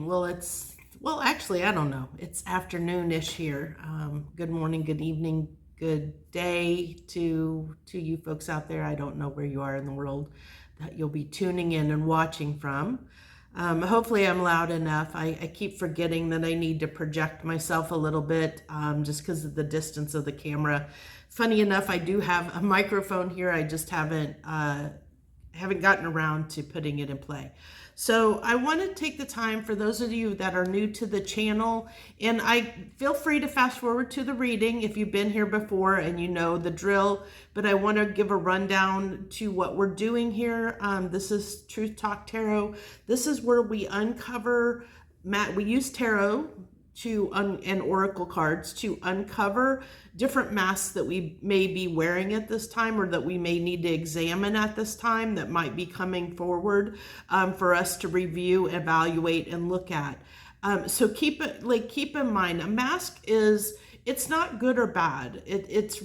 Well, actually, I don't know. It's afternoon-ish here. Good morning, good evening, good day to you folks out there. I don't know where you are in the world that you'll be tuning in and watching from. Hopefully I'm loud enough. I keep forgetting that I need to project myself a little bit, just because of the distance of the camera. Funny enough, I do have a microphone here. I just haven't gotten around to putting it in play. So I want to take the time for those of you that are new to the channel, and I feel free to fast forward to the reading if you've been here before and you know the drill, but I want to give a rundown to what we're doing here. This is Truth Talk Tarot. This is where we uncover, we use tarot and oracle cards to uncover different masks that we may be wearing at this time, or that we may need to examine at this time, that might be coming forward for us to review, evaluate, and look at. So keep in mind, a mask it's not good or bad. It's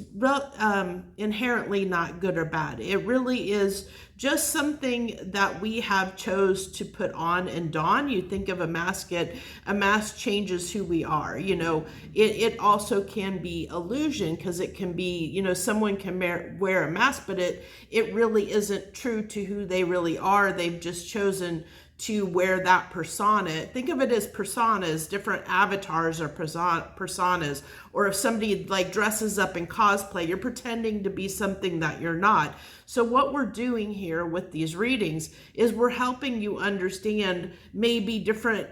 inherently not good or bad. It really is just something that we have chose to put on and don. You think of a mask, a mask changes who we are. It also can be illusion, because it can be, someone can wear a mask, but it really isn't true to who they really are. They've just chosen to wear that persona. Think of it as personas, different avatars or personas. Or if somebody like dresses up in cosplay, you're pretending to be something that you're not. So what we're doing here with these readings is we're helping you understand maybe different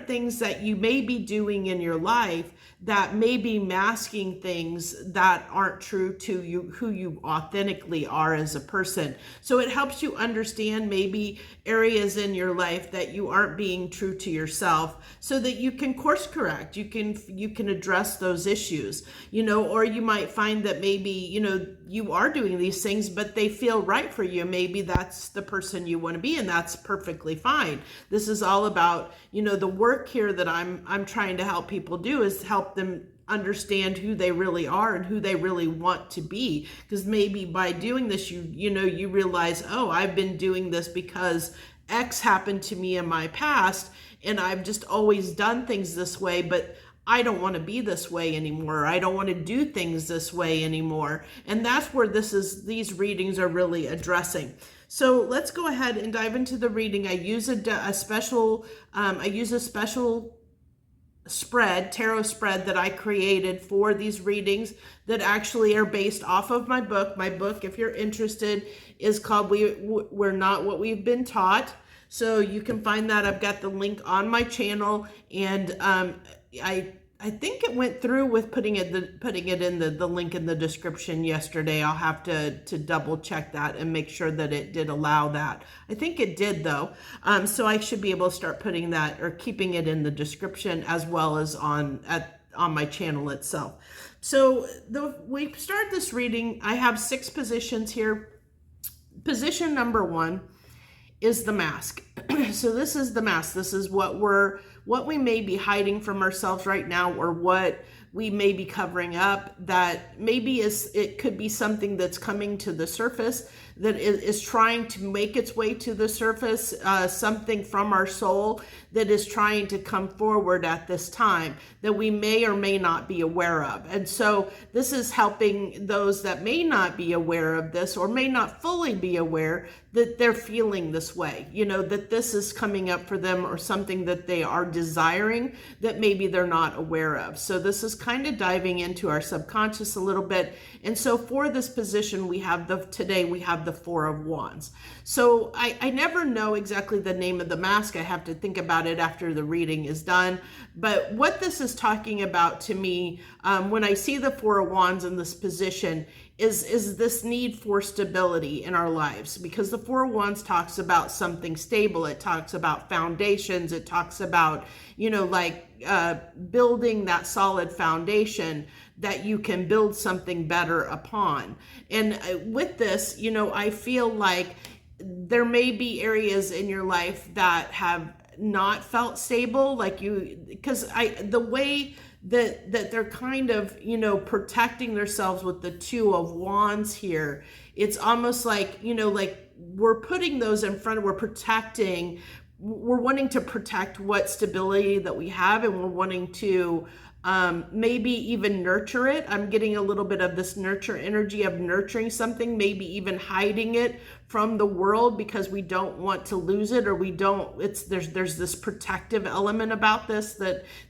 things that you may be doing in your life that may be masking things that aren't true to you, who you authentically are as a person. So it helps you understand maybe areas in your life that you aren't being true to yourself, so that you can course correct, you can address those issues, or you might find that maybe, you are doing these things, but they feel right for you. Maybe that's the person you want to be, and that's perfectly fine. This is all about, the work here that I'm trying to help people do is help them understand who they really are and who they really want to be. Because maybe by doing this, you realize, oh, I've been doing this because X happened to me in my past, and I've just always done things this way, but I don't want to be this way anymore. I don't want to do things this way anymore. And that's where these readings are really addressing. So let's go ahead and dive into the reading. I use a special spread, tarot spread that I created for these readings that actually are based off of my book. My book, if you're interested, is called We're Not What We've Been Taught. So you can find that. I've got the link on my channel, and I think it went through with putting it in the link in the description yesterday. I'll have to double check that and make sure that it did allow that. I think it did, though. So I should be able to start putting that or keeping it in the description as well as on my channel itself. So we start this reading. I have 6 positions here. Position number 1 is the mask. So this is the mask. This is what we may be hiding from ourselves right now, or what we may be covering up, that maybe it could be something that's coming to the surface, that is trying to make its way to the surface, something from our soul that is trying to come forward at this time that we may or may not be aware of. And so this is helping those that may not be aware of this, or may not fully be aware that they're feeling this way, that this is coming up for them, or something that they are desiring that maybe they're not aware of. So this is kind of diving into our subconscious a little bit. And so for this position, today we have the 4 of Wands. So I never know exactly the name of the mask. I have to think about it after the reading is done. But what this is talking about to me, when I see the 4 of Wands in this position, is this need for stability in our lives, because the 4 of Wands talks about something stable. It talks about foundations. It talks about, building that solid foundation that you can build something better upon. And with this, I feel like there may be areas in your life that have not felt stable, because the way that they're kind of, protecting themselves with the 2 of Wands here, it's almost like, we're putting those in front, we're protecting we're wanting to protect what stability that we have, and we're wanting to maybe even nurture it. I'm getting a little bit of this nurture energy of nurturing something, maybe even hiding it from the world because we don't want to lose it, or we don't, there's this protective element about this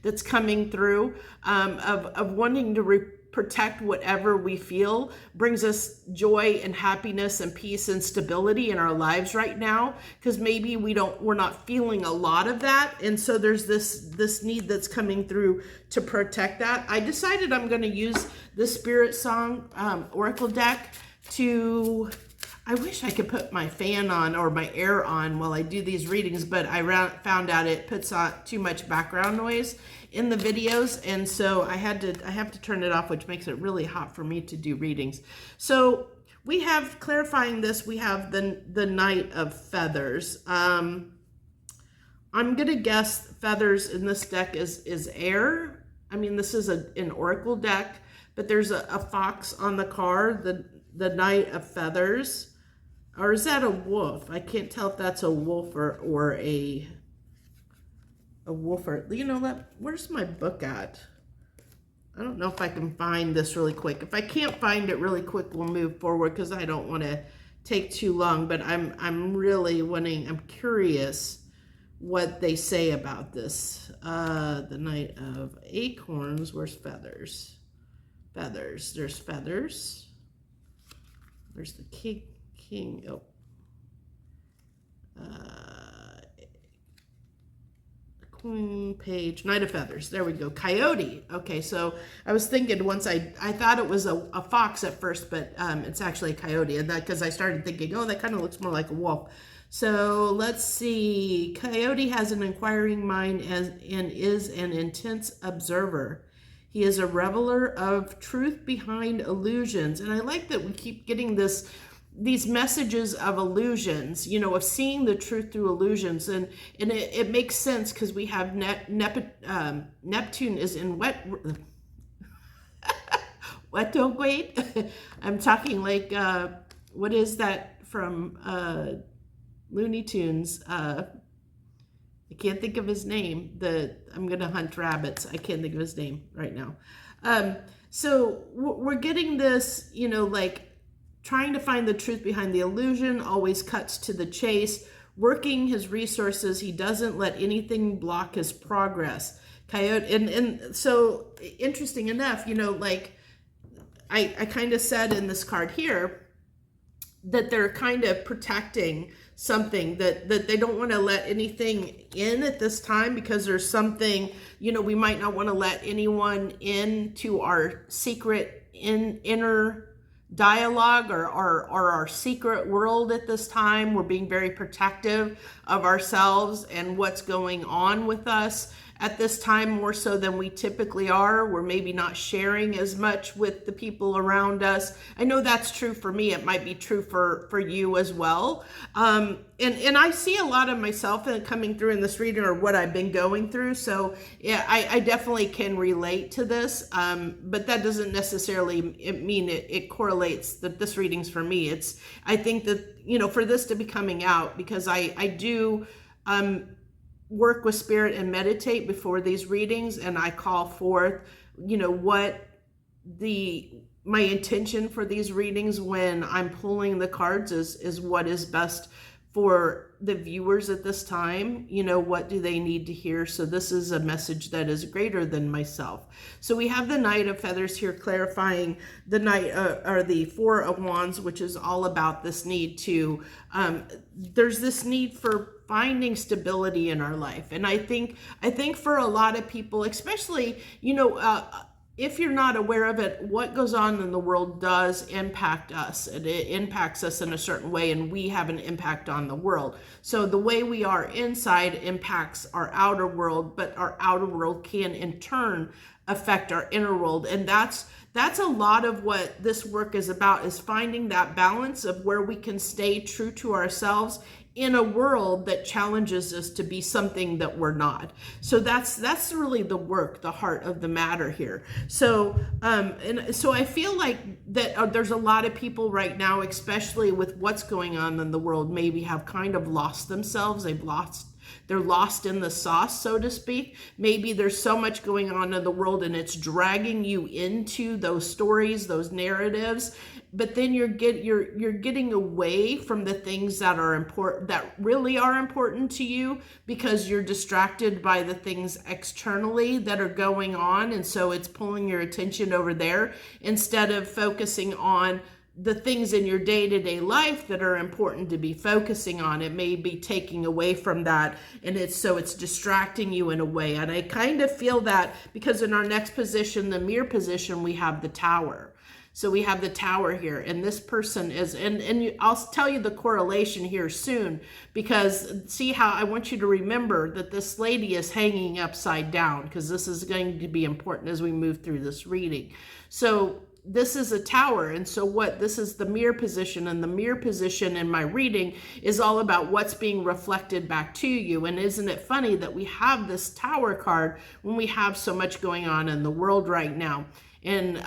that's coming through, of wanting to protect whatever we feel brings us joy and happiness and peace and stability in our lives right now, because maybe we're not feeling a lot of that, and so there's this need that's coming through to protect that. I decided I'm going to use the Spirit Song Oracle deck to, I wish I could put my fan on or my air on while I do these readings, but I found out it puts on too much background noise in the videos, and so I have to turn it off, which makes it really hot for me to do readings. So we have, clarifying this, we have the Knight of Feathers. I'm gonna guess feathers in this deck is air. I mean, this is an oracle deck, but there's a fox on the card, the Knight of Feathers. Or is that a wolf? I can't tell if that's a wolf or a wolf, or, you know, where's my book at? I don't know if I can find this really quick. If I can't find it really quick, we'll move forward because I don't want to take too long, but I'm really wanting, I'm curious what they say about this. The Knight of Acorns, where's feathers? Feathers, there's feathers. There's the king, oh. Queen, page, Knight of Feathers. There we go. Coyote. Okay, so I was thinking once I thought it was a fox at first, but it's actually a coyote, and that because I started thinking, oh, that kind of looks more like a wolf. So let's see. Coyote has an inquiring mind and is an intense observer. He is a reveler of truth behind illusions, and I like that we keep getting these messages of illusions, you know, of seeing the truth through illusions, and it makes sense because we have Neptune is in retrograde. I'm talking like what is that from Looney Tunes? I can't think of his name. I'm gonna hunt rabbits. I can't think of his name right now. So we're getting this, you know, like trying to find the truth behind the illusion, always cuts to the chase, working his resources. He doesn't let anything block his progress. Coyote, and so interesting enough, you know, like I kind of said in this card here that they're kind of protecting something, that they don't want to let anything in at this time because there's something, you know, we might not want to let anyone into our secret inner dialogue or our secret world at this time. We're being very protective of ourselves and what's going on with us at this time, more so than we typically are. We're maybe not sharing as much with the people around us. I know that's true for me. It might be true for you as well. And I see a lot of myself coming through in this reading, or what I've been going through. So yeah, I definitely can relate to this. But that doesn't necessarily mean it correlates that this reading's for me. I think that, you know, for this to be coming out, because I do work with spirit and meditate before these readings, and I call forth, you know, what my intention for these readings when I'm pulling the cards is what is best for the viewers at this time. You know, what do they need to hear? So this is a message that is greater than myself. So we have the Knight of Feathers here clarifying the Knight or the Four of Wands, which is all about this need to, there's this need for finding stability in our life. And I think for a lot of people, especially, you know, if you're not aware of it, what goes on in the world does impact us. It impacts us in a certain way, and we have an impact on the world. So the way we are inside impacts our outer world, but our outer world can in turn affect our inner world. And that's a lot of what this work is about, is finding that balance of where we can stay true to ourselves in a world that challenges us to be something that we're not. So that's really the work, the heart of the matter here. So and so I feel like that there's a lot of people right now, especially with what's going on in the world, maybe have kind of lost themselves. They've lost they're lost in the sauce, so to speak. Maybe there's so much going on in the world and it's dragging you into those stories, those narratives, but then you're getting away from the things that are important, that really are important to you, because you're distracted by the things externally that are going on, and so it's pulling your attention over there instead of focusing on the things in your day-to-day life that are important to be focusing on. It may be taking away from that, and it's distracting you in a way. And I kind of feel that because in our next position, the mirror position, we have the Tower. So we have the Tower here, and this person is, I'll tell you the correlation here soon, because see how I want you to remember that this lady is hanging upside down, because this is going to be important as we move through this reading. So this is a Tower, and so this is the mirror position, and the mirror position in my reading is all about what's being reflected back to you. And isn't it funny that we have this Tower card when we have so much going on in the world right now? And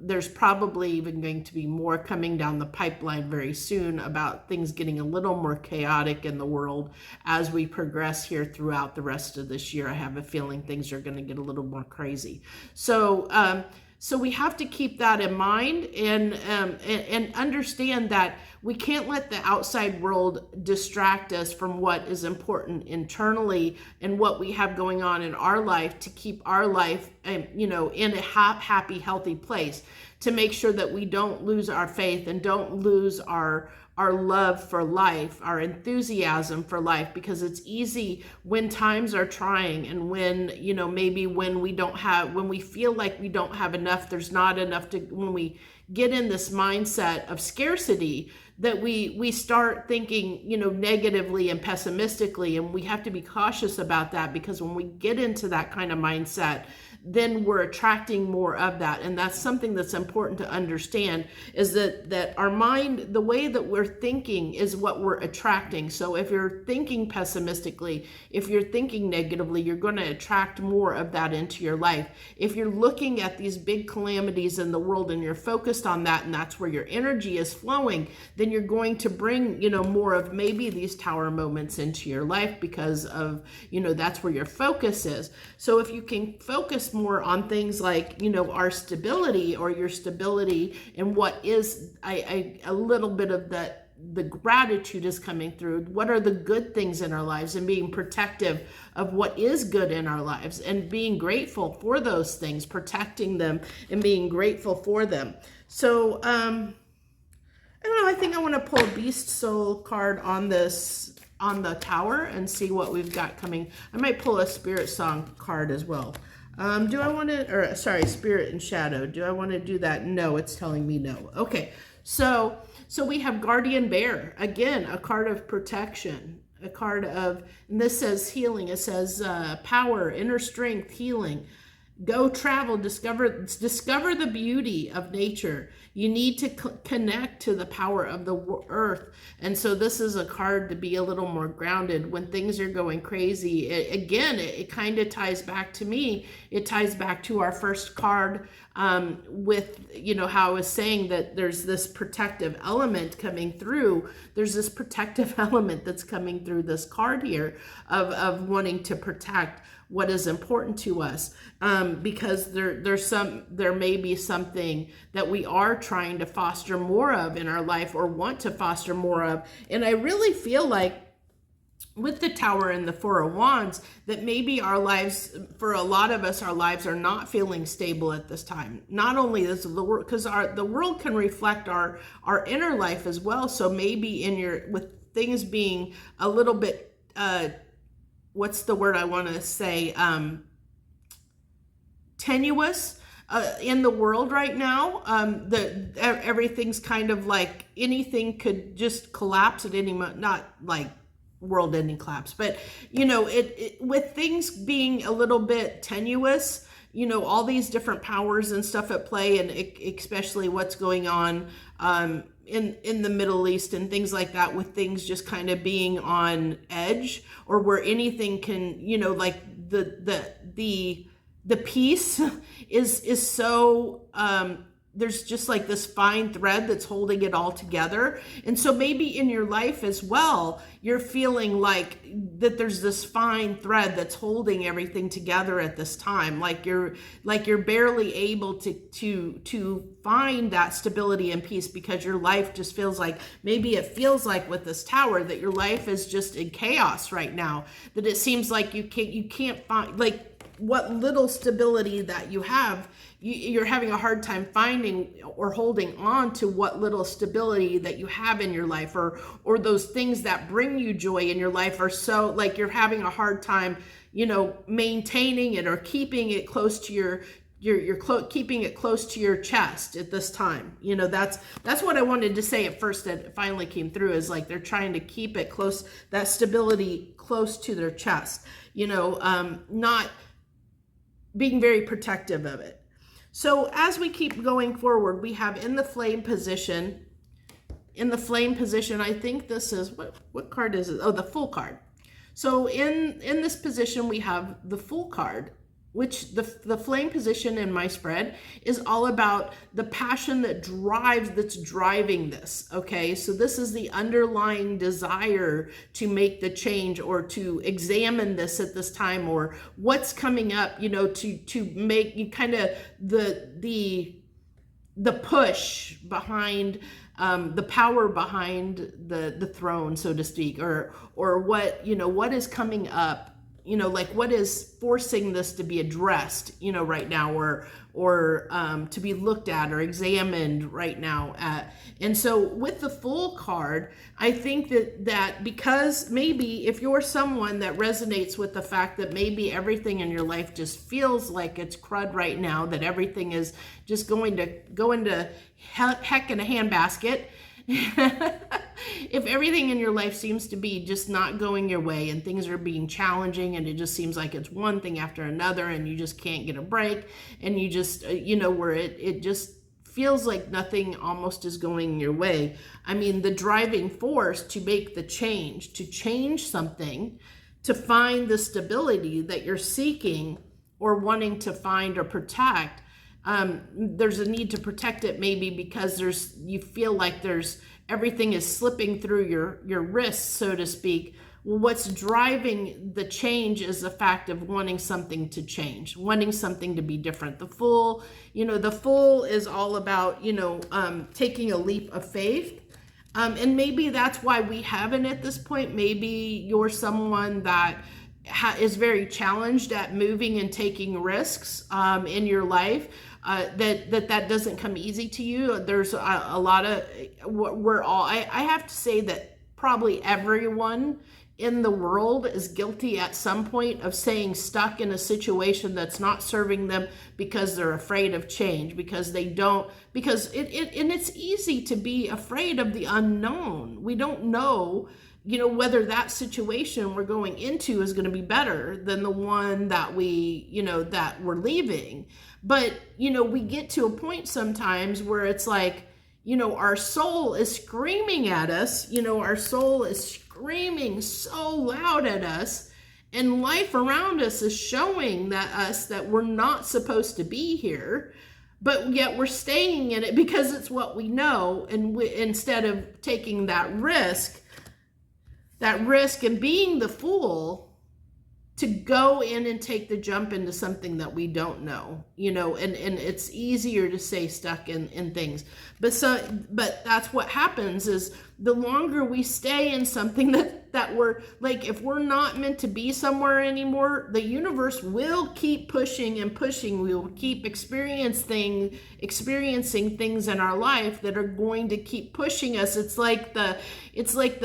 there's probably even going to be more coming down the pipeline very soon about things getting a little more chaotic in the world as we progress here throughout the rest of this year. I have a feeling things are going to get a little more crazy. So we have to keep that in mind, and understand that we can't let the outside world distract us from what is important internally and what we have going on in our life, to keep our life, in a happy, healthy place, to make sure that we don't lose our faith and don't lose our love for life, our enthusiasm for life, because it's easy when times are trying, and when, maybe when we feel like we don't have enough, there's not enough when we get in this mindset of scarcity, that we start thinking, negatively and pessimistically, and we have to be cautious about that, because when we get into that kind of mindset, then we're attracting more of that. And that's something that's important to understand, is that our mind, the way that we're thinking is what we're attracting. So if you're thinking pessimistically, if you're thinking negatively, you're going to attract more of that into your life. If you're looking at these big calamities in the world and you're focused on that, and that's where your energy is flowing, then you're going to bring, more of maybe these Tower moments into your life, because of, that's where your focus is. So if you can focus more on things like, our stability, or your stability, and what is a little bit of that, the gratitude is coming through. What are the good things in our lives, and being protective of what is good in our lives, and being grateful for those things, protecting them and being grateful for them. So, I don't know, I think I want to pull a Beast Soul card on the Tower and see what we've got coming. I might pull a Spirit Song card as well. Do I want to, Spirit and Shadow. Do I want to do that? No, it's telling me no. Okay, so we have Guardian Bear. Again, a card of protection, a card of, and this says healing. It says power, inner strength, healing. Go travel, discover the beauty of nature. You need to connect to the power of the earth. And so this is a card to be a little more grounded when things are going crazy. It kind of ties back to me. It ties back to our first card with, how I was saying that there's this protective element coming through. There's this protective element that's coming through this card here of wanting to protect what is important to us, because there may be something that we are trying to foster more of in our life, or want to foster more of. And I really feel like with the Tower and the Four of Wands, that maybe our lives, for a lot of us, our lives are not feeling stable at this time. Not only is the world, because the world can reflect our inner life as well. So maybe with things being a little bit, what's the word I want to say, tenuous in the world right now. Everything's kind of like anything could just collapse at any moment. Not like world-ending collapse, but with things being a little bit tenuous, all these different powers and stuff at play, and especially what's going on in the Middle East and things like that, with things just kind of being on edge, or where anything can, like the peace is so there's just like this fine thread that's holding it all together. And so maybe in your life as well, you're feeling like that there's this fine thread that's holding everything together at this time. Like you're barely able to find that stability and peace, because your life just feels like, maybe it feels like with this tower that your life is just in chaos right now, that it seems like you can't find, like, what little stability that you have, you're having a hard time finding or holding on to what little stability that you have in your life, or those things that bring you joy in your life are so, like, you're having a hard time, maintaining it or keeping it close to keeping it close to your chest at this time. That's what I wanted to say at first, that it finally came through, is like they're trying to keep it close, that stability close to their chest, not being very protective of it. So as we keep going forward, we have in the flame position, I think this is, what card is it? Oh, the Fool card. So in this position, we have the Fool card, which the flame position in my spread is all about the passion that's driving this. Okay, so this is the underlying desire to make the change, or to examine this at this time, or what's coming up, to make you kind of the push behind, the power behind the throne, so to speak, or what is coming up, like what is forcing this to be addressed, right now, or to be looked at or examined right now. And so with the Fool card, I think that because maybe if you're someone that resonates with the fact that maybe everything in your life just feels like it's crud right now, that everything is just going to go into heck in a handbasket, if everything in your life seems to be just not going your way, and things are being challenging, and it just seems like it's one thing after another, and you just can't get a break, and you just, where it just feels like nothing almost is going your way. I mean, the driving force to make the change, to change something, to find the stability that you're seeking or wanting to find or protect, there's a need to protect it, maybe because you feel like everything is slipping through your wrists, so to speak. Well, what's driving the change is the fact of wanting something to change, wanting something to be different. The Fool, the Fool is all about, taking a leap of faith. And maybe that's why we haven't at this point. Maybe you're someone that is very challenged at moving and taking risks in your life. That doesn't come easy to you. There's a lot of, I have to say that probably everyone in the world is guilty at some point of staying stuck in a situation that's not serving them, because they're afraid of change, because it's easy to be afraid of the unknown. We don't know, whether that situation we're going into is going to be better than the one that that we're leaving. But, we get to a point sometimes where it's like, our soul is screaming at us, our soul is screaming so loud at us, and life around us is showing that we're not supposed to be here, but yet we're staying in it because it's what we know. And instead of taking that risk and being the fool to go in and take the jump into something that we don't know, and it's easier to stay stuck in things. But that's what happens, is the longer we stay in something that we're like, if we're not meant to be somewhere anymore, the universe will keep pushing and pushing. We will keep experiencing things in our life that are going to keep pushing us. It's like the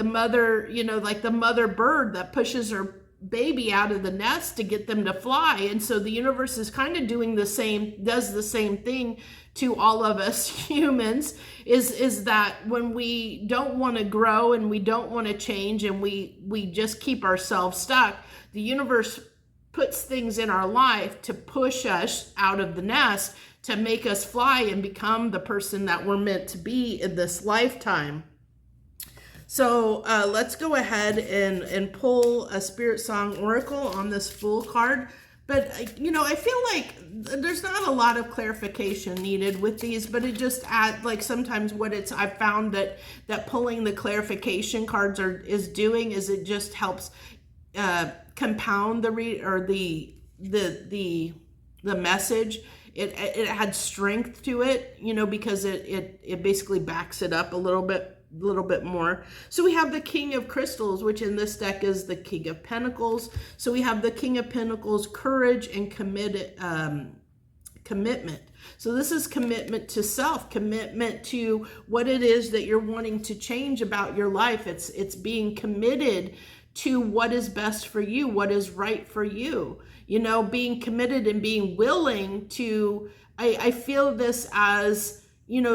mother, like the mother bird that pushes her baby out of the nest to get them to fly. And so the universe is kind of does the same thing to all of us humans, is that when we don't want to grow and we don't want to change and we just keep ourselves stuck, the universe puts things in our life to push us out of the nest, to make us fly and become the person that we're meant to be in this lifetime. So let's go ahead and pull a Spirit Song Oracle on this Fool card. But, I feel like there's not a lot of clarification needed with these, but it just add, like, sometimes I've found that pulling the clarification cards is doing is it just helps compound the message. It adds strength to it, because it basically backs it up a little bit more. So we have the King of Crystals, which in this deck is the King of Pentacles. So we have the King of Pentacles, courage and commitment. So this is commitment to self, commitment to what it is that you're wanting to change about your life. It's being committed to what is best for you, what is right for you. Being committed and being willing to, I feel this as,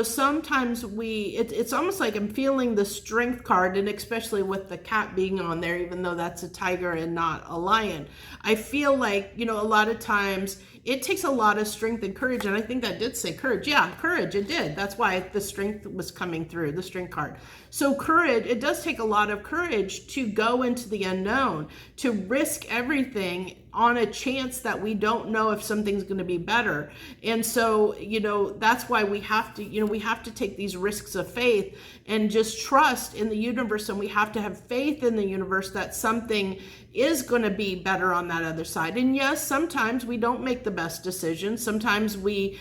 sometimes it's almost like I'm feeling the strength card, and especially with the cat being on there, even though that's a tiger and not a lion. I feel like, a lot of times it takes a lot of strength and courage. And I think that did say courage. Yeah, courage, it did. That's why the strength was coming through, the strength card. So courage, it does take a lot of courage to go into the unknown, to risk everything on a chance that we don't know if something's going to be better. And so, that's why we have to take these risks of faith and just trust in the universe. And we have to have faith in the universe that something is going to be better on that other side. And yes, sometimes we don't make the best decisions. Sometimes we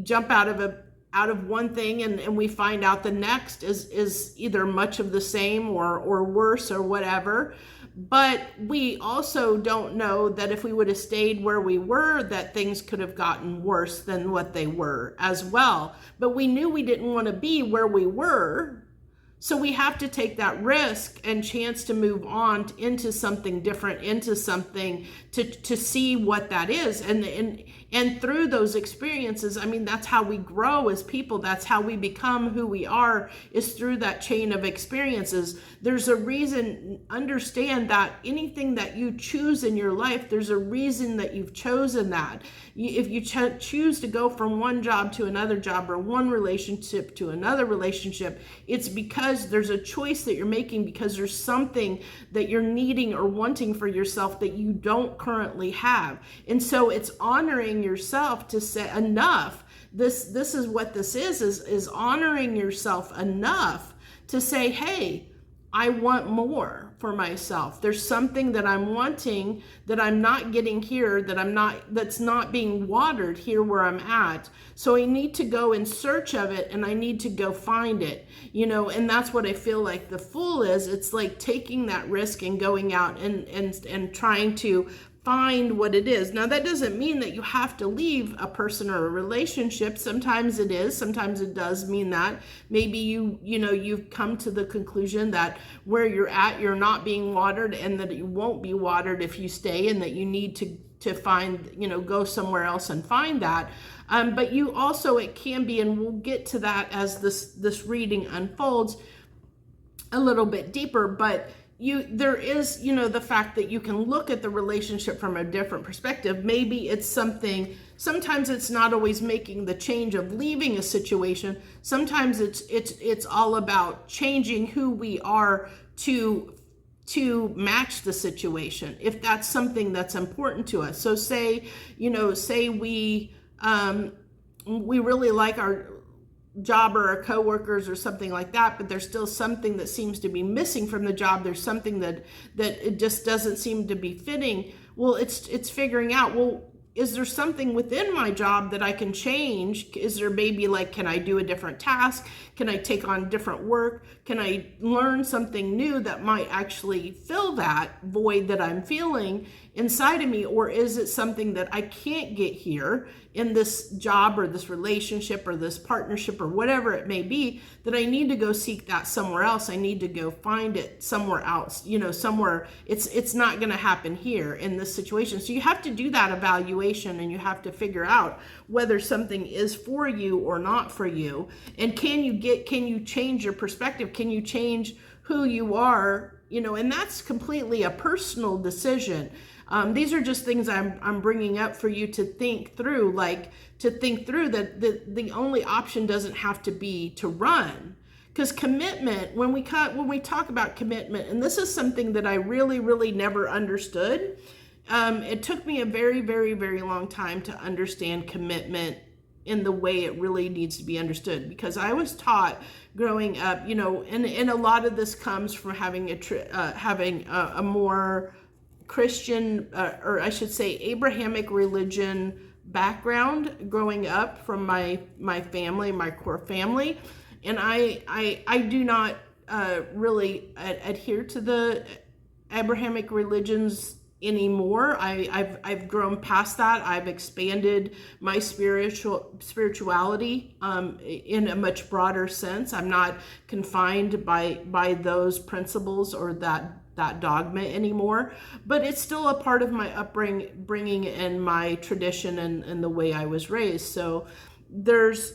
jump out of one thing and we find out the next is either much of the same or worse or whatever. But we also don't know that if we would have stayed where we were, that things could have gotten worse than what they were as well. But we knew we didn't want to be where we were. So we have to take that risk and chance to move on into something different, into something to see what that is. And through those experiences, that's how we grow as people. That's how we become who we are, is through that chain of experiences. There's a reason, understand that anything that you choose in your life, there's a reason that you've chosen that. If you choose to go from one job to another job or one relationship to another relationship, it's because there's a choice that you're making, because there's something that you're needing or wanting for yourself that you don't currently have. And so it's honoring yourself to say enough. This is what this is honoring yourself enough to say, hey, I want more for myself. There's something that I'm wanting that I'm not getting here, that's not being watered here where I'm at. So I need to go in search of it, and I need to go find it, and that's what I feel like the Fool is. It's like taking that risk and going out and trying to find what it is. Now, that doesn't mean that you have to leave a person or a relationship. Sometimes it is. Sometimes it does mean that. Maybe you've come to the conclusion that where you're at, you're not being watered, and that you won't be watered if you stay, and that you need to find, go somewhere else and find that. But you also, it can be, and we'll get to that as this reading unfolds a little bit deeper, but there is, the fact that you can look at the relationship from a different perspective. Maybe it's sometimes it's not always making the change of leaving a situation. Sometimes it's all about changing who we are to match the situation, if that's something that's important to us. So say we really like our job or our coworkers or something like that, but there's still something that seems to be missing from the job. There's something that it just doesn't seem to be fitting. Well, it's figuring out, well, is there something within my job that I can change? Is there maybe can I do a different task? Can I take on different work? Can I learn something new that might actually fill that void that I'm feeling inside of me? Or is it something that I can't get here in this job or this relationship or this partnership or whatever it may be, that I need to go seek that somewhere else? I need to go find it somewhere else, somewhere. It's not going to happen here in this situation. So you have to do that evaluation, and you have to figure out whether something is for you or not for you. And can you change your perspective? Can you change who you are? And that's completely a personal decision. These are just things I'm bringing up for you to think through, that the only option doesn't have to be to run. Because commitment, when we talk about commitment, and this is something that I really, really never understood, It took me a very, very, very long time to understand commitment in the way it really needs to be understood, because I was taught growing up, and a lot of this comes from having a more Christian, or I should say Abrahamic religion background growing up from my family, my core family. And I do not really adhere to the Abrahamic religions anymore. I've grown past that. I've expanded my spirituality in a much broader sense. I'm not confined by those principles or that dogma anymore, but it's still a part of my upbringing and my tradition and the way I was raised. So there's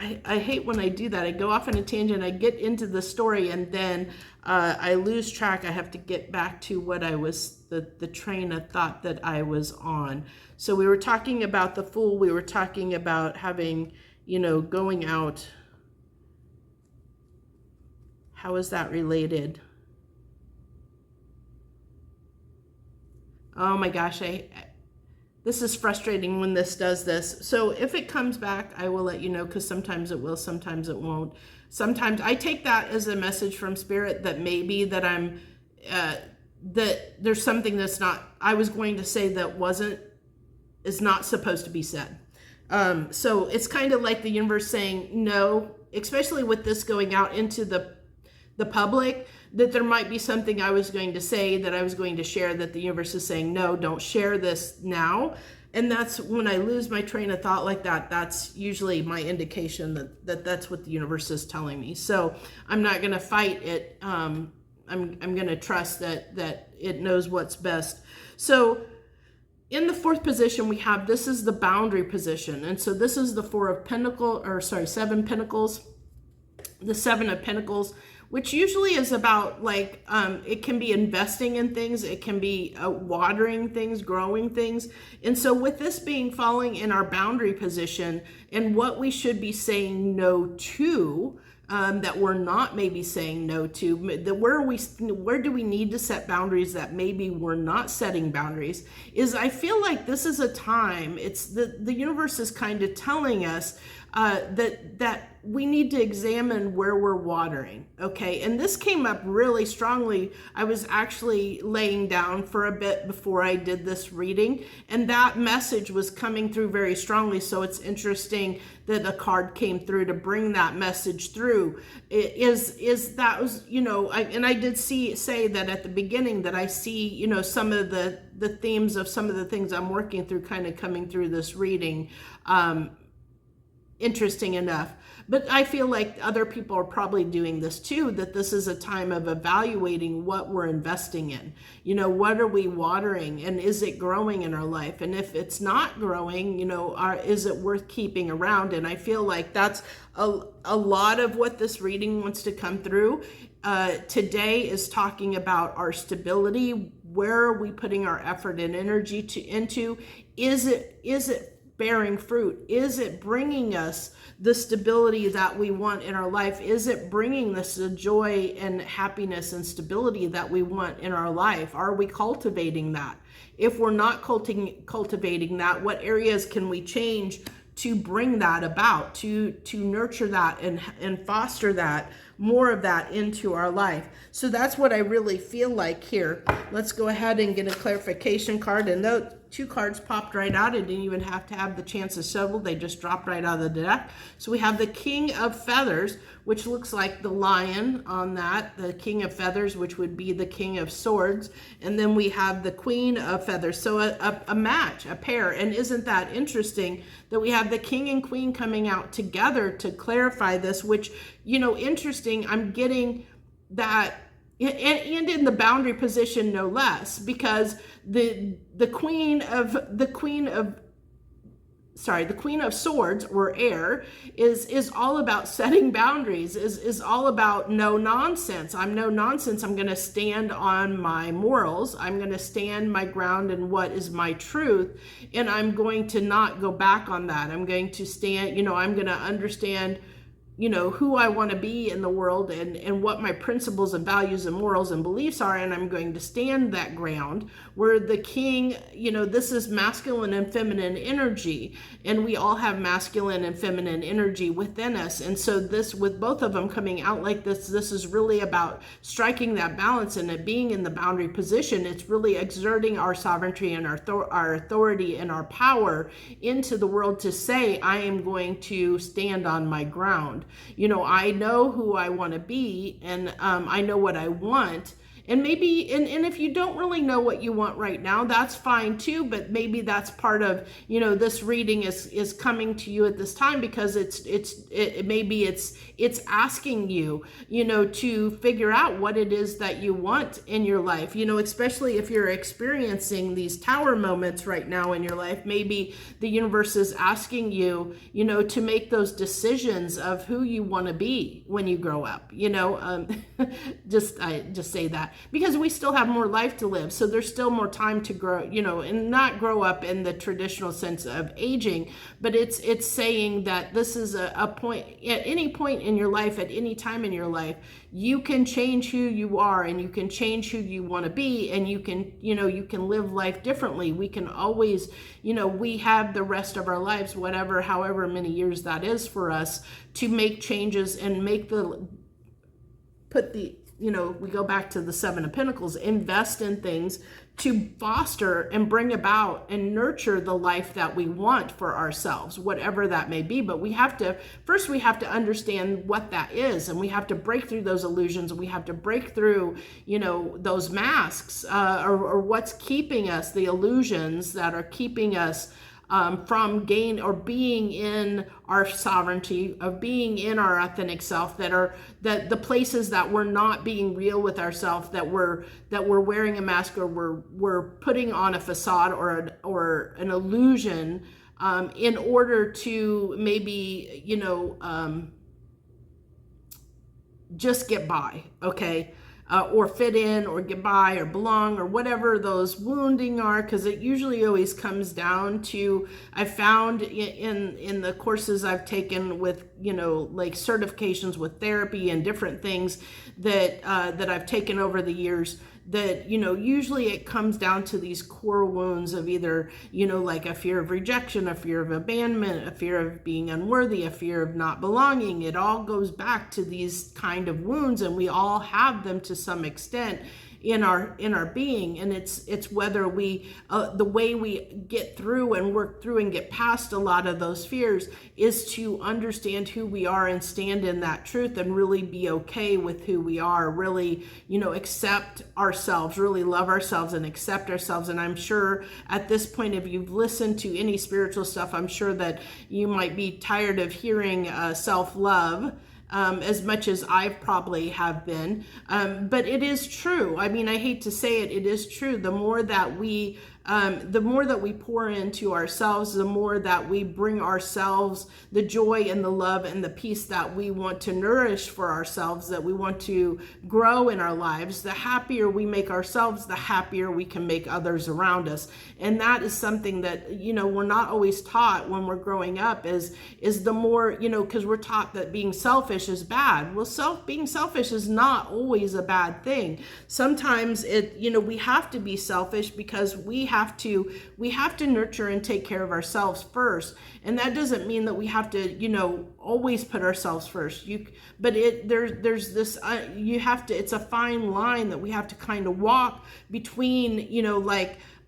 I hate when I do that. I go off on a tangent, I get into the story, and then I lose track. I have to get back to what I was, the train of thought that I was on. So we were talking about the fool. We were talking about having, going out. How is that related? Oh my gosh, this is frustrating when this does this. So if it comes back, I will let you know, because sometimes it will, sometimes it won't. Sometimes I take that as a message from Spirit that maybe that I'm, that there's something that's not, I was going to say that is not supposed to be said. So it's kind of like the universe saying no, especially with this going out into the public, that there might be something I was going to say, that I was going to share, that the universe is saying, no, don't share this now. And that's when I lose my train of thought like that. That's usually my indication that that's what the universe is telling me. So I'm not going to fight it. I'm going to trust that it knows what's best. So in the fourth position, we have, this is the boundary position. And so this is the Seven Pentacles, the Seven of Pentacles, which usually is about like, it can be investing in things. It can be watering things, growing things. And so with this being falling in our boundary position and what we should be saying no to, that we're not maybe saying no to, where do we need to set boundaries that maybe we're not setting boundaries, is I feel like this is a time, it's the universe is kind of telling us that we need to examine where we're watering, okay? And this came up really strongly. I was actually laying down for a bit before I did this reading, and that message was coming through very strongly. So it's interesting that a card came through to bring that message through. That was, I did say that at the beginning, that I see, some of the themes of some of the things I'm working through kind of coming through this reading. Interesting enough. But I feel like other people are probably doing this too, that this is a time of evaluating what we're investing in. What are we watering, and is it growing in our life? And if it's not growing, is it worth keeping around? And I feel like that's a lot of what this reading wants to come through. Today is talking about our stability. Where are we putting our effort and energy into? Is it bearing fruit? Is it bringing us the stability that we want in our life? Is it bringing us the joy and happiness and stability that we want in our life? Are we cultivating that? If we're not cultivating that, what areas can we change to bring that about, to nurture that and foster that, more of that into our life? So that's what I really feel like here. Let's go ahead and get a clarification card. And those two cards popped right out. I didn't even have to have the chance to shuffle. They just dropped right out of the deck. So we have the King of Feathers, which looks like the lion on that. The King of Feathers, which would be the King of Swords. And then we have the Queen of Feathers. So a match, a pair. And isn't that interesting that we have the King and Queen coming out together to clarify this, which, interesting. I'm getting that, and in the boundary position no less, because the Queen of Swords, or air, is all about setting boundaries, is all about no nonsense. I'm no nonsense. I'm going to stand on my morals. I'm going to stand my ground in what is my truth, and I'm going to not go back on that. I'm going to stand, I'm going to understand who I want to be in the world, and what my principles and values and morals and beliefs are, and I'm going to stand that ground. Where the king, this is masculine and feminine energy, and we all have masculine and feminine energy within us. And so this, with both of them coming out like this is really about striking that balance and it being in the boundary position. It's really exerting our sovereignty and our authority and our power into the world to say, I am going to stand on my ground. I know who I want to be, and I know what I want. And maybe, and if you don't really know what you want right now, that's fine too, but maybe that's part of, this reading is coming to you at this time, because maybe it's asking you, to figure out what it is that you want in your life, especially if you're experiencing these tower moments right now in your life. Maybe the universe is asking you, to make those decisions of who you want to be when you grow up, I just say that, because we still have more life to live. So there's still more time to grow, and not grow up in the traditional sense of aging, but it's saying that this is a point, at any point in your life, at any time in your life, you can change who you are, and you can change who you want to be, and you can live life differently. We can always, we have the rest of our lives, however many years that is for us, to make changes and we go back to the Seven of Pentacles, invest in things to foster and bring about and nurture the life that we want for ourselves, whatever that may be. But we have to understand what that is, and we have to break through those illusions, and we have to break through, those masks, or what's keeping us, the illusions that are keeping us from being in our sovereignty, of being in our authentic self, that the places that we're not being real with ourselves, that we're wearing a mask, or we're putting on a facade or an illusion, in order to maybe just get by, okay? Or fit in, or get by, or belong, or whatever those wounding are, because it usually always comes down to, I found in the courses I've taken with, like certifications with therapy and different things that I've taken over the years, that, usually it comes down to these core wounds of either, like a fear of rejection, a fear of abandonment, a fear of being unworthy, a fear of not belonging. It all goes back to these kind of wounds, and we all have them to some extent in our being. And it's whether we the way we get through and work through and get past a lot of those fears is to understand who we are and stand in that truth, and really be okay with who we are, really accept ourselves, really love ourselves and accept ourselves. And I'm sure at this point, if you've listened to any spiritual stuff, I'm sure that you might be tired of hearing self-love, as much as I probably have been. But it is true. I mean, I hate to say it, it is true. The more that we pour into ourselves, the more that we bring ourselves the joy and the love and the peace that we want to nourish for ourselves, that we want to grow in our lives, the happier we make ourselves, the happier we can make others around us. And that is something that, we're not always taught when we're growing up, is the more, because we're taught that being selfish is bad. Well, being selfish is not always a bad thing. Sometimes we have to be selfish because we have to nurture and take care of ourselves first. And that doesn't mean that we have to, always put ourselves first. There's this, it's a fine line that we have to kind of walk between,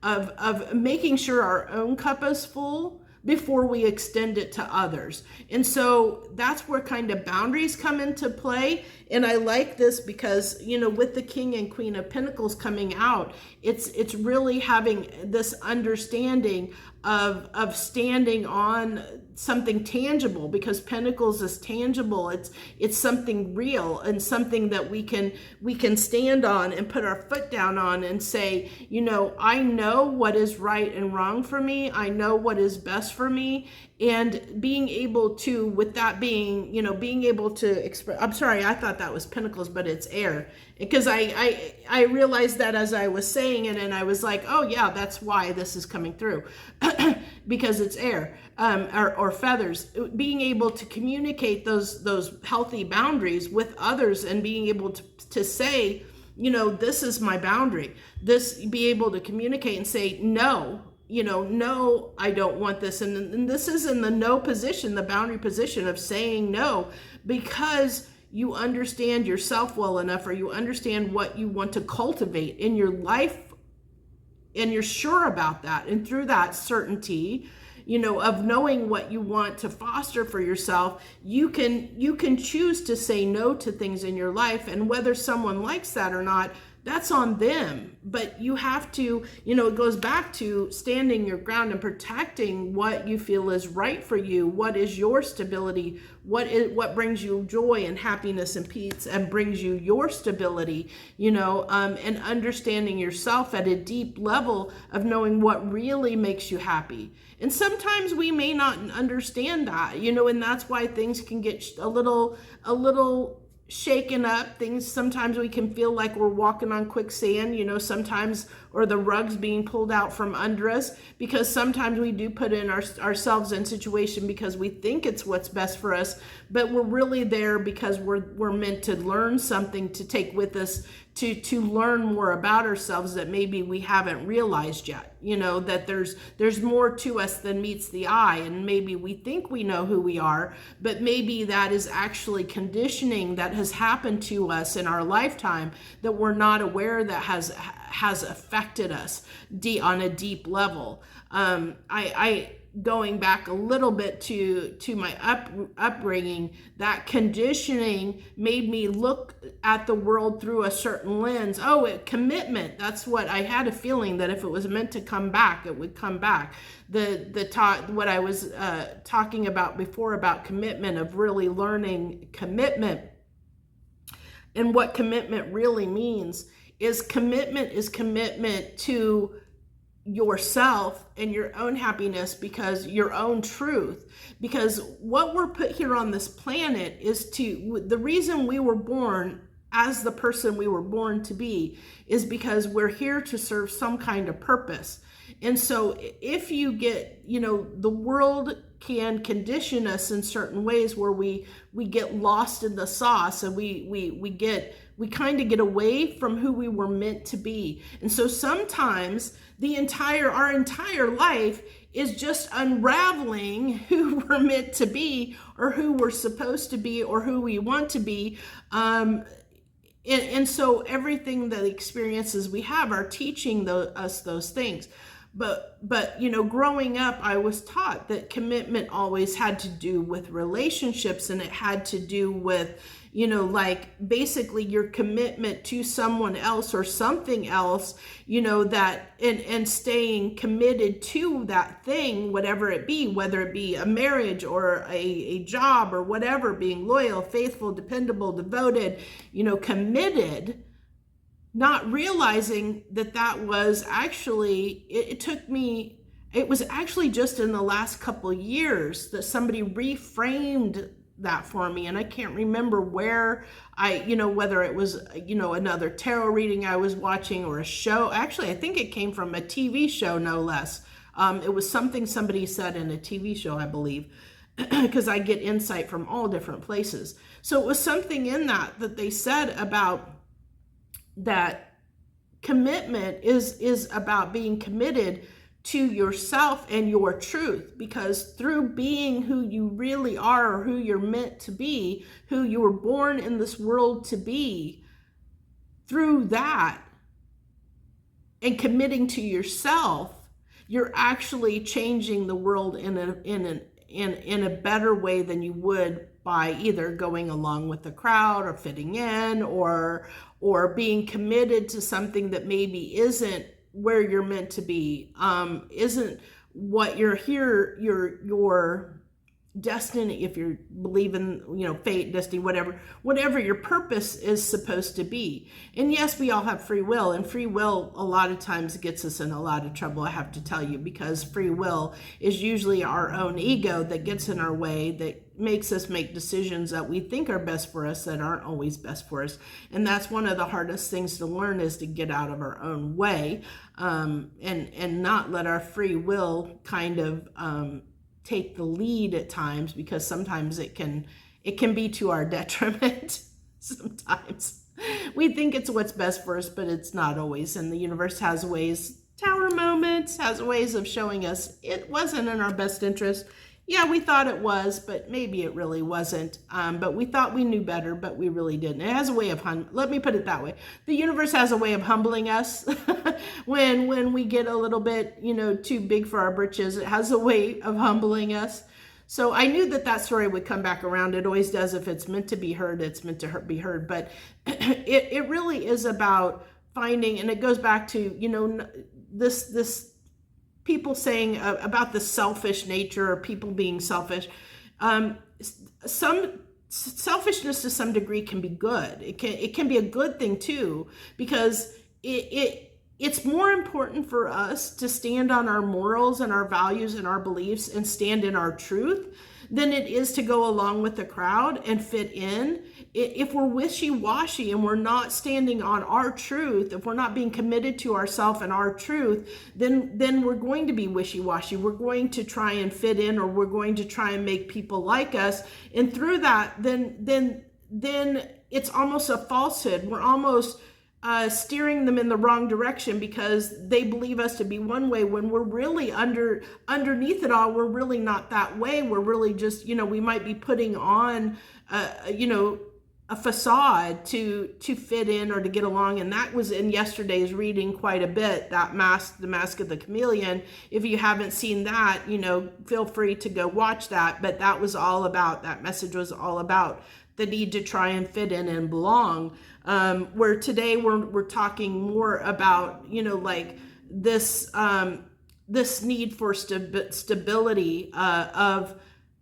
of making sure our own cup is full before we extend it to others. And so that's where kind of boundaries come into play. And I like this because, with the King and Queen of Pentacles coming out, it's really having this understanding of standing on something tangible, because Pentacles is tangible. It's something real, and something that we can stand on and put our foot down on and say, I know what is right and wrong for me. I know what is best for me. And being able to, with that being, being able to express, I'm sorry, I thought that was Pentacles, but it's air. Because I realized that as I was saying it, and I was like, oh yeah, that's why this is coming through. because it's air, or feathers. Being able to communicate those healthy boundaries with others, and being able to say, this is my boundary. Be able to communicate and say, no, no, I don't want this. And this is in the no position, the boundary position of saying no, because you understand yourself well enough, or you understand what you want to cultivate in your life, and you're sure about that. And through that certainty, of knowing what you want to foster for yourself, you can choose to say no to things in your life. And whether someone likes that or not, that's on them. But you have to, it goes back to standing your ground and protecting what you feel is right for you. What is your stability? What brings you joy and happiness and peace and brings you your stability, and understanding yourself at a deep level of knowing what really makes you happy. And sometimes we may not understand that, and that's why things can get a little shaken up. Things, sometimes we can feel like we're walking on quicksand, sometimes, or the rug's being pulled out from under us, because sometimes we do put in ourselves in situation because we think it's what's best for us, but we're really there because we're meant to learn something to take with us, to learn more about ourselves that maybe we haven't realized yet. That there's more to us than meets the eye, and maybe we think we know who we are, but maybe that is actually conditioning that has happened to us in our lifetime that we're not aware that has affected us on a deep level. I going back a little bit to my upbringing, that conditioning made me look at the world through a certain lens. Commitment. That's what I had a feeling, that if it was meant to come back, it would come back. What I was talking about before about commitment, of really learning commitment, and what commitment really means is commitment to yourself and your own happiness, because your own truth. Because what we're put here on this planet is the reason we were born as the person we were born to be is because we're here to serve some kind of purpose. And so if you get, the world can condition us in certain ways where we get lost in the sauce, and we kind of get away from who we were meant to be. And so sometimes our entire life is just unraveling who we're meant to be, or who we're supposed to be, or who we want to be. And so everything, the experiences we have are teaching us those things. But growing up, I was taught that commitment always had to do with relationships, and it had to do with, basically your commitment to someone else or something else, that, and staying committed to that thing, whatever it be, whether it be a marriage or a job or whatever, being loyal, faithful, dependable, devoted, committed. Not realizing that was actually, it was actually just in the last couple years that somebody reframed that for me. And I can't remember where whether it was, another tarot reading I was watching, or a show. Actually, I think it came from a TV show, no less. It was something somebody said in a TV show, I believe, because I get insight from all different places. So it was something in that they said about that commitment is about being committed to yourself and your truth, because through being who you really are, or who you're meant to be, who you were born in this world to be, through that and committing to yourself, you're actually changing the world in a better way than you would by either going along with the crowd, or fitting in, or being committed to something that maybe isn't where you're meant to be, isn't what you're here, your destiny, if you believe in, fate, destiny, whatever your purpose is supposed to be. And yes, we all have free will, and free will a lot of times gets us in a lot of trouble, I have to tell you, because free will is usually our own ego that gets in our way, that makes us make decisions that we think are best for us that aren't always best for us. And that's one of the hardest things to learn, is to get out of our own way, and not let our free will kind of take the lead at times, because sometimes it can be to our detriment. Sometimes we think it's what's best for us, but it's not always. And the universe has ways, tower moments, has ways of showing us it wasn't in our best interest. Yeah, we thought it was, but maybe it really wasn't. But we thought we knew better, but we really didn't. It has a way of, let me put it that way. The universe has a way of humbling us when we get a little bit, too big for our britches. It has a way of humbling us. So I knew that story would come back around. It always does. If it's meant to be heard, it's meant to be heard. But it really is about finding, and it goes back to, this people saying about the selfish nature, or people being selfish. Some selfishness to some degree can be good. It can be a good thing too, because it's more important for us to stand on our morals and our values and our beliefs and stand in our truth than it is to go along with the crowd and fit in. If we're wishy-washy and we're not standing on our truth, if we're not being committed to ourselves and our truth, then we're going to be wishy-washy. We're going to try and fit in, or we're going to try and make people like us. And through that, then it's almost a falsehood. We're almost steering them in the wrong direction, because they believe us to be one way when we're really underneath it all. We're really not that way. We're really just, we might be putting on, a facade to fit in or to get along. And that was in yesterday's reading quite a bit, that mask, the Mask of the Chameleon. If you haven't seen that, feel free to go watch that. But that message was all about the need to try and fit in and belong. Where today we're talking more about, like this need for stability, of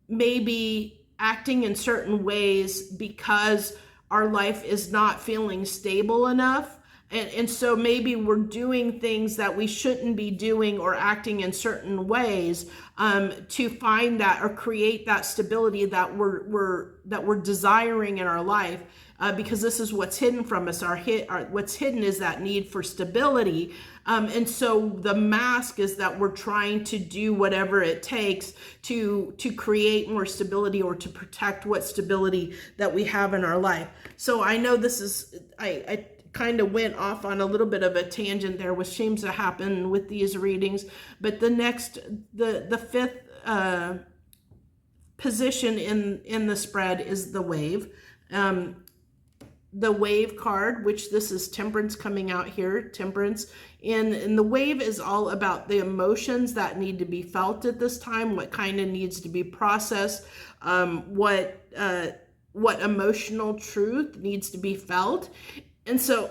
maybe acting in certain ways because our life is not feeling stable enough. And so maybe we're doing things that we shouldn't be doing, or acting in certain ways to find that or create that stability that we're desiring in our life, because this is what's hidden from us. What's hidden is that need for stability. And so the mask is that we're trying to do whatever it takes to create more stability, or to protect what stability that we have in our life. So I know this is, I kind of went off on a little bit of a tangent there, which seems to happen with these readings. But the fifth position in the spread is the wave. The wave card, which this is Temperance coming out here, Temperance. And the wave is all about the emotions that need to be felt at this time, what kind of needs to be processed, what emotional truth needs to be felt. And so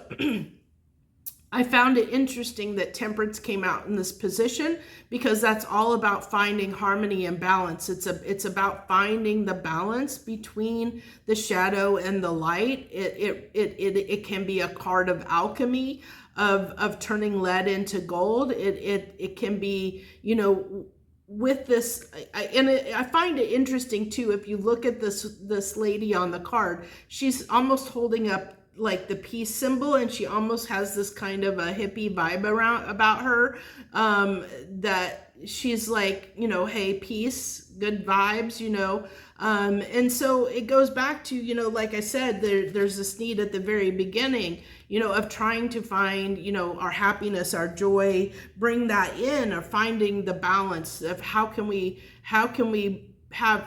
I found it interesting that Temperance came out in this position, because that's all about finding harmony and balance. It's about finding the balance between the shadow and the light. It can be a card of alchemy, of turning lead into gold. It can be, with this, I find it interesting too. If you look at this lady on the card, she's almost holding up like the peace symbol, and she almost has this kind of a hippie vibe about her, that she's like, hey, peace, good vibes, and so it goes back to, like I said, there's this need at the very beginning, of trying to find, our happiness, our joy, bring that in, or finding the balance of how can we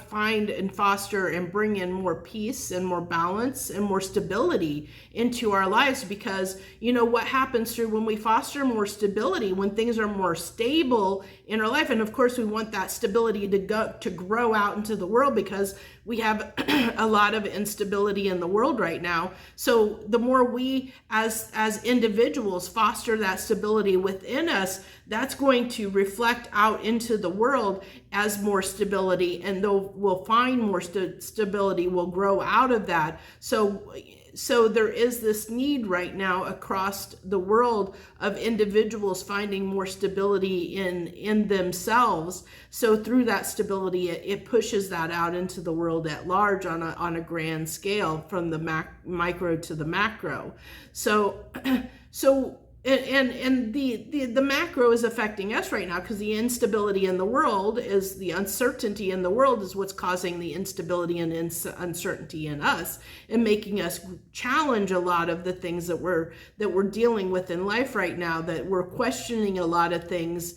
find and foster and bring in more peace and more balance and more stability into our lives. Because what happens through when we foster more stability, when things are more stable in our life, and of course we want that stability to grow out into the world, because we have a lot of instability in the world right now. So the more we as individuals foster that stability within us, that's going to reflect out into the world as more stability, and we'll find more stability will grow out of that. So there is this need right now across the world of individuals finding more stability in themselves. So through that stability, it pushes that out into the world world at large on a grand scale, from the micro to the macro. So so and the macro is affecting us right now, because the instability in the world is the uncertainty in the world is what's causing the instability and uncertainty in us, and making us challenge a lot of the things that we're dealing with in life right now, that we're questioning a lot of things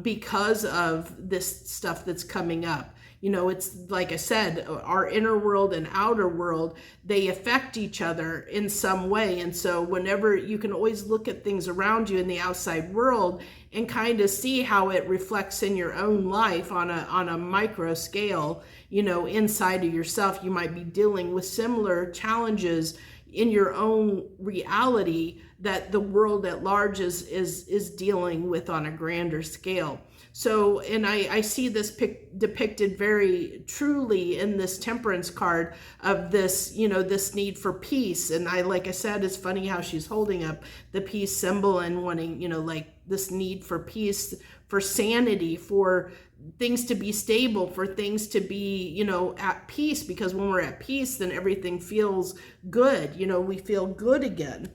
because of this stuff that's coming up. It's like I said, our inner world and outer world, they affect each other in some way. And so whenever you can always look at things around you in the outside world and kind of see how it reflects in your own life on a micro scale, inside of yourself, you might be dealing with similar challenges in your own reality that the world at large is dealing with on a grander scale. So, and I see this depicted very truly in this temperance card of this, this need for peace. And like I said, it's funny how she's holding up the peace symbol and wanting, like this need for peace, for sanity, for things to be stable, for things to be, at peace, because when we're at peace, then everything feels good. We feel good again.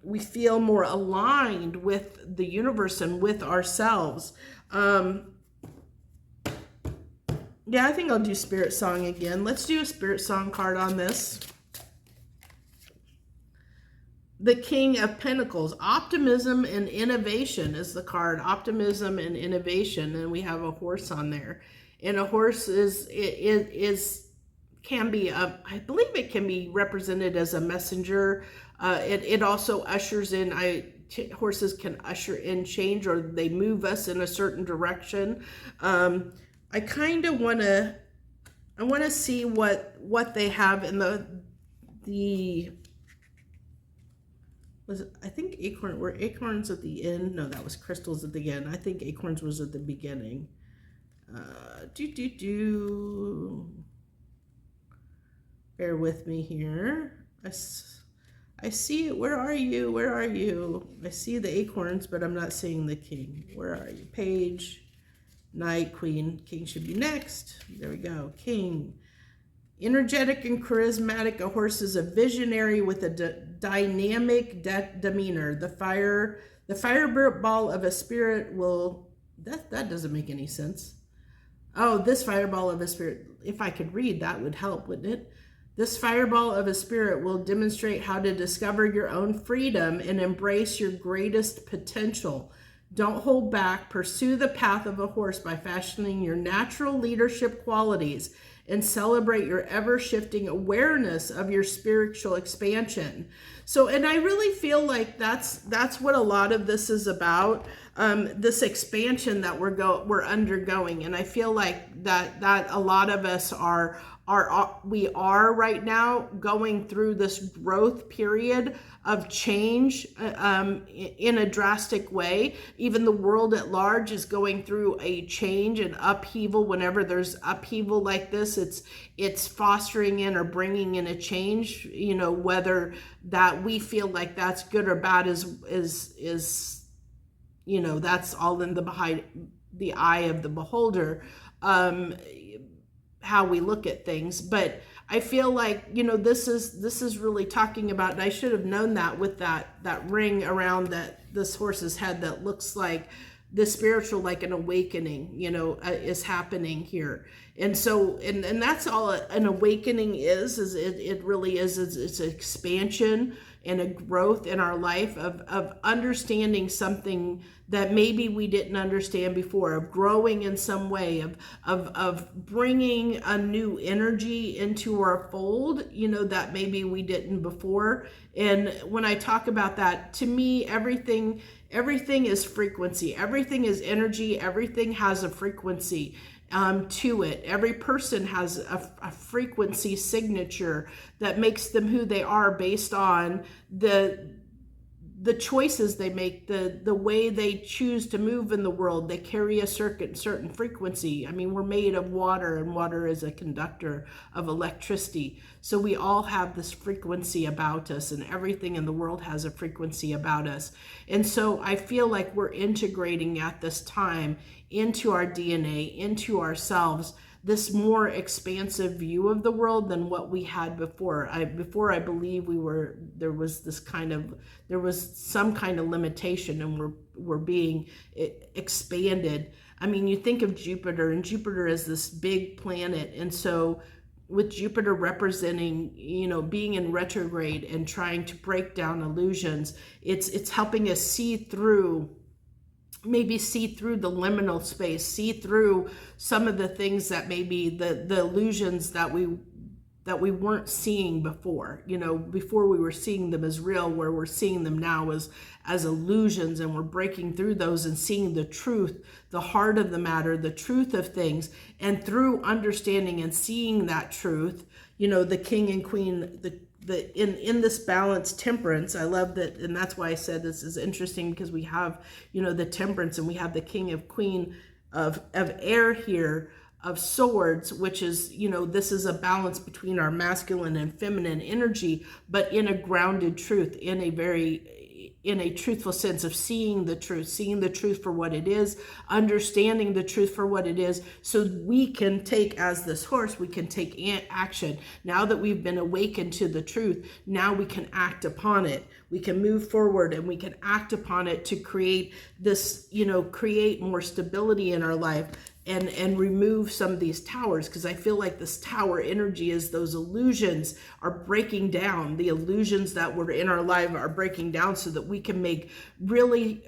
We feel more aligned with the universe and with ourselves. Yeah, I think I'll do Spirit Song again. Let's do a Spirit Song card on this. The King of Pentacles, optimism and innovation is the card. Optimism and innovation, and we have a horse on there. And a horse can be I believe it can be represented as a messenger. It also ushers in. Horses can usher in change, or they move us in a certain direction. I kind of want to see what they have in the was it, I think were acorns at the end? No, that was crystals at the end. I think acorns was at the beginning. Bear with me here. I see it. Where are you? Where are you? I see the acorns, but I'm not seeing the king. Where are you? Page, knight, queen. King should be next. There we go. King. Energetic and charismatic, a horse is a visionary with a dynamic demeanor. The fireball of a spirit will... That doesn't make any sense. Oh, this fireball of a spirit. If I could read, that would help, wouldn't it? This fireball of a spirit will demonstrate how to discover your own freedom and embrace your greatest potential. Don't hold back. Pursue the path of a horse by fashioning your natural leadership qualities and celebrate your ever-shifting awareness of your spiritual expansion. So, and I really feel like that's what a lot of this is about, this expansion that we're undergoing. And I feel like that a lot of us we are right now going through this growth period of change in a drastic way. Even the world at large is going through a change and upheaval. Whenever there's upheaval like this, it's fostering in or bringing in a change, whether that we feel like that's good or bad is that's all in behind the eye of the beholder, how we look at things. But I feel like, this is really talking about, and I should have known that with that ring around this horse's head that looks like the spiritual, like an awakening, is happening here. And so, and that's all an awakening is it really is, it's an expansion and a growth in our life of understanding something that maybe we didn't understand before, of growing in some way, of bringing a new energy into our fold, that maybe we didn't before. And when I talk about that, to me, everything is frequency, everything is energy, everything has a frequency to it. Every person has a frequency signature that makes them who they are based on the choices they make, the way they choose to move in the world. They carry a certain frequency. I mean, we're made of water, and water is a conductor of electricity. So we all have this frequency about us, and everything in the world has a frequency about us. And so I feel like we're integrating at this time into our DNA, into ourselves, this more expansive view of the world than what we had before. I believe there was some kind of limitation, and we're being expanded. I mean, you think of Jupiter, and Jupiter is this big planet, and so with Jupiter representing, being in retrograde and trying to break down illusions, it's helping us see through the liminal space, see through some of the things that maybe the illusions that we weren't seeing before. Before we were seeing them as real, where we're seeing them now as illusions, and we're breaking through those and seeing the truth, the heart of the matter, the truth of things. And through understanding and seeing that truth, the king and queen, in this balanced temperance, I love that. And that's why I said this is interesting, because we have, the temperance, and we have the king of queen of air here, of swords, which is, this is a balance between our masculine and feminine energy, but in a grounded truth, in a truthful sense of seeing the truth for what it is, understanding the truth for what it is, so we can take, as this horse, we can take action. Now that we've been awakened to the truth, now we can act upon it. We can move forward, and we can act upon it to create this, create more stability in our life, and remove some of these towers, because I feel like this tower energy is those illusions are breaking down. The illusions that were in our life are breaking down, so that we can make really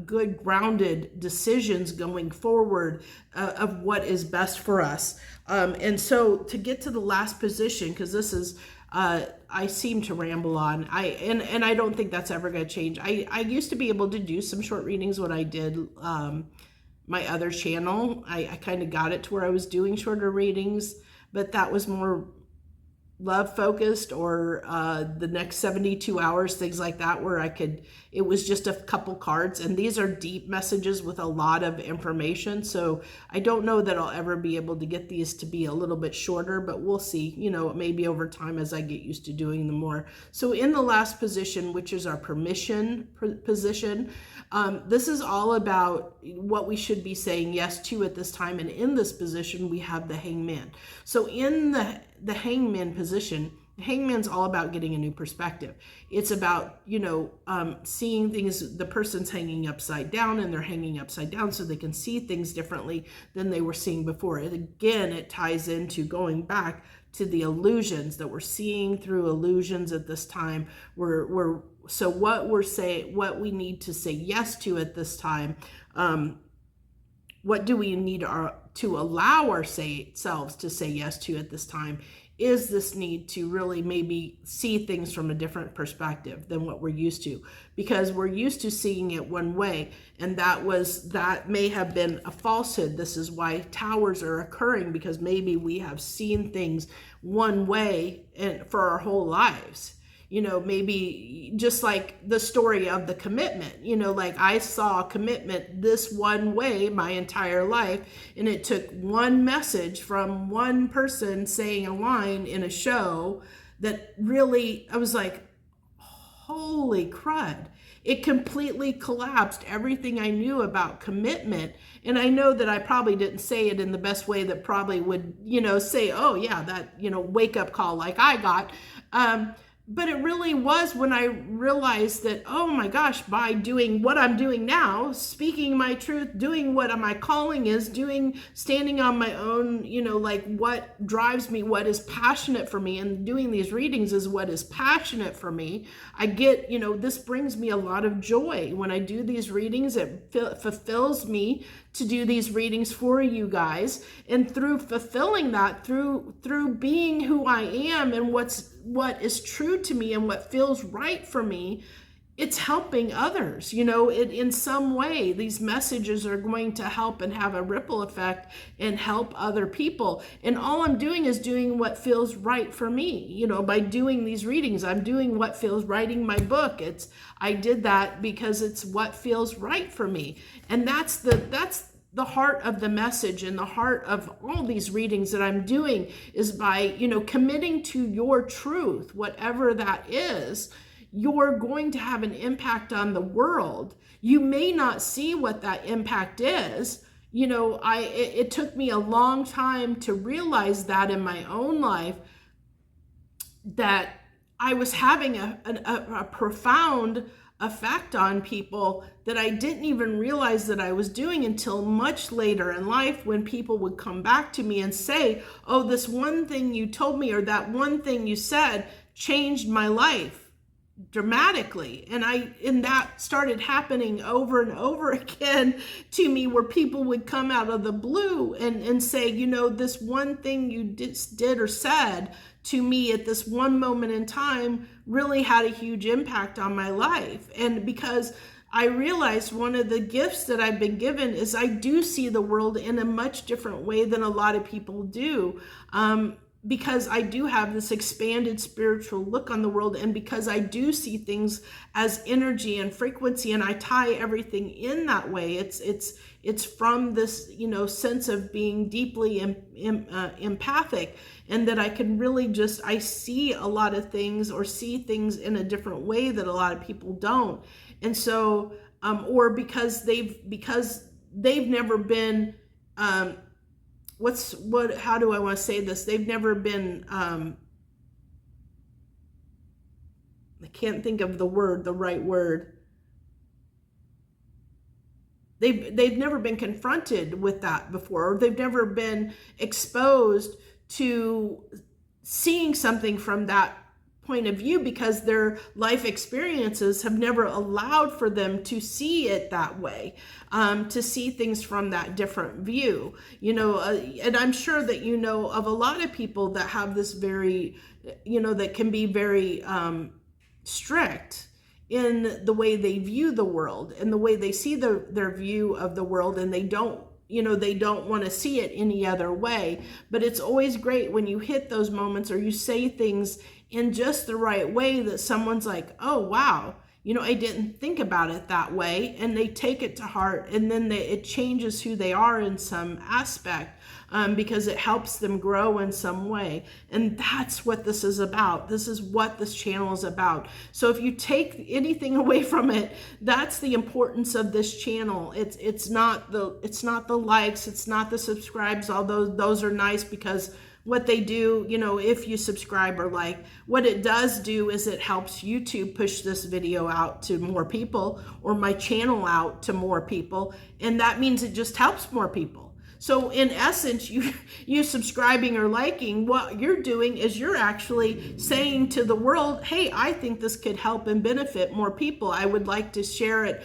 good grounded decisions going forward of what is best for us. And so to get to the last position, because this is I seem to ramble on. And I don't think that's ever going to change. I used to be able to do some short readings when I did my other channel. I kind of got it to where I was doing shorter readings, but that was more love focused, or the next 72 hours, things like that, where it was just a couple cards. And these are deep messages with a lot of information. So I don't know that I'll ever be able to get these to be a little bit shorter, but we'll see, maybe over time as I get used to doing them more. So in the last position, which is our permission position, this is all about what we should be saying yes to at this time. And in this position, we have the hangman. So in the hangman position, the hangman's all about getting a new perspective. It's about, seeing things, the person's hanging upside down, and they're hanging upside down so they can see things differently than they were seeing before. And again, it ties into going back to the illusions that we're seeing through illusions at this time. So what we need to say yes to at this time, what do we need to allow ourselves to say yes to at this time, is this need to really maybe see things from a different perspective than what we're used to, because we're used to seeing it one way, and that may have been a falsehood. This is why towers are occurring, because maybe we have seen things one way and for our whole lives. Maybe just like the story of the commitment, like I saw commitment this one way my entire life, and it took one message from one person saying a line in a show that really, I was like, holy crud. It completely collapsed everything I knew about commitment. And I know that I probably didn't say it in the best way that probably would, say, oh yeah, that, wake up call like I got. But it really was when I realized that, oh my gosh, by doing what I'm doing now, speaking my truth, doing what my calling is, standing on my own, like what drives me, what is passionate for me, and doing these readings is what is passionate for me. I get, this brings me a lot of joy. When I do these readings, it fulfills me to do these readings for you guys. And through fulfilling that, through being who I am and what is true to me and what feels right for me, it's helping others. In some way, these messages are going to help and have a ripple effect and help other people. And all I'm doing is doing what feels right for me. By doing these readings, I'm doing what feels writing my book. I did that because it's what feels right for me. And that's the heart of the message, and the heart of all these readings that I'm doing is by, committing to your truth, whatever that is. You're going to have an impact on the world. You may not see what that impact is it took me a long time to realize that in my own life, that I was having a profound effect on people that I didn't even realize that I was doing until much later in life, when people would come back to me and say, oh, this one thing you told me, or that one thing you said changed my life dramatically. And that started happening over and over again to me, where people would come out of the blue and say, this one thing you did or said to me at this one moment in time really had a huge impact on my life. And because I realized one of the gifts that I've been given is I do see the world in a much different way than a lot of people do. Because I do have this expanded spiritual look on the world, and because I do see things as energy and frequency, and I tie everything in that way. It's from this, sense of being deeply empathic, and that I can really I see a lot of things, or see things in a different way that a lot of people don't. And so, or because they've never been, how do I want to say this? They've never been, I can't think of the right word. They've never been confronted with that before, or they've never been exposed to seeing something from that point of view, because their life experiences have never allowed for them to see it that way, to see things from that different view, and I'm sure that of a lot of people that have this very, that can be very strict in the way they view the world and the way they see their view of the world, and they don't want to see it any other way. But it's always great when you hit those moments, or you say things in just the right way, that someone's like, oh, wow, I didn't think about it that way. And they take it to heart, and then it changes who they are in some aspect, because it helps them grow in some way. And that's what this is about. This is what this channel is about. So if you take anything away from it, that's the importance of this channel. It's not the likes, it's not the subscribes, although those are nice, because what they do, if you subscribe or like, what it does do is it helps YouTube push this video out to more people, or my channel out to more people. And that means it just helps more people. So in essence, you subscribing or liking, what you're doing is you're actually saying to the world, hey, I think this could help and benefit more people. I would like to share it,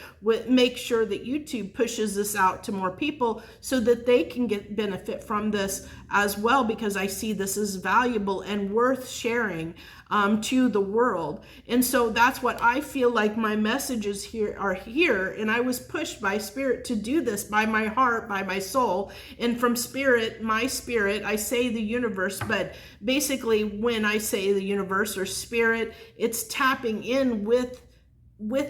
make sure that YouTube pushes this out to more people so that they can get benefit from this as well, because I see this as valuable and worth sharing to the world. And so that's what I feel like my messages are here. And I was pushed by Spirit to do this, by my heart, by my soul. And from Spirit, my spirit, I say the universe, but basically when I say the universe or Spirit, it's tapping in with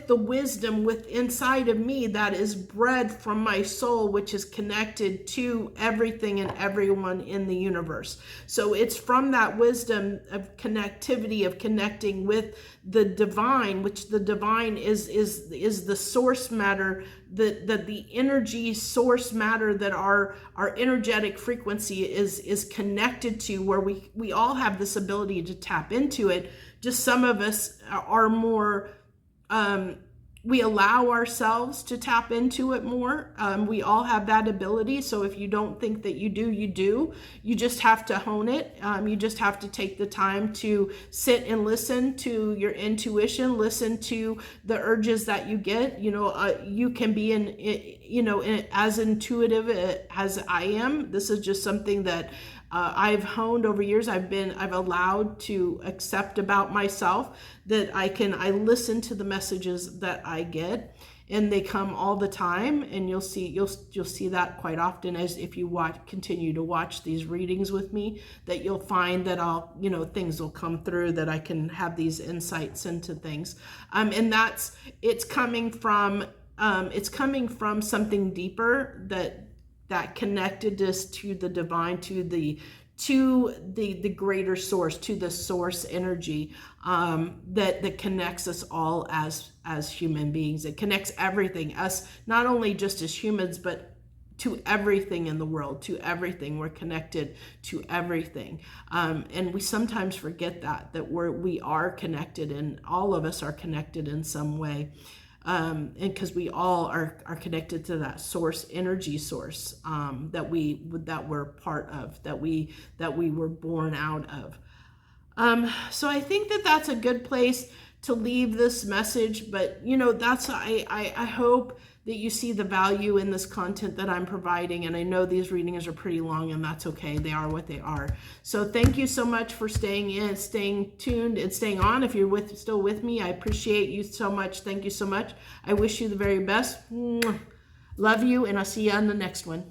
the wisdom inside of me that is bred from my soul, which is connected to everything and everyone in the universe. So it's from that wisdom of connectivity, of connecting with the divine, which the divine is the source matter, the energy source matter that our energetic frequency is connected to, where we all have this ability to tap into it. Just some of us are more, we allow ourselves to tap into it more. We all have that ability. So if you don't think that you do, you do. You just have to hone it. You just have to take the time to sit and listen to your intuition, listen to the urges that you get. You can be as intuitive as I am. This is just something that I've honed over years. I've allowed to accept about myself, that I listen to the messages that I get, and they come all the time. And you'll see that quite often, as if you continue to watch these readings with me, that you'll find that things will come through, that I can have these insights into things. And it's coming from something deeper, that connected us to the divine, to the greater source, to the source energy, that connects us all as human beings. It connects everything, us not only just as humans, but to everything in the world, to everything. We're connected to everything. And we sometimes forget that we are connected, and all of us are connected in some way. And because we all are connected to that source, energy source, that we're part of, that we were born out of. So I think that's a good place to leave this message. But I hope that you see the value in this content that I'm providing. And I know these readings are pretty long, and that's okay. They are what they are. So thank you so much for staying in, staying tuned, and staying on. If you're still with me, I appreciate you so much. Thank you so much. I wish you the very best. Love you, and I'll see you on the next one.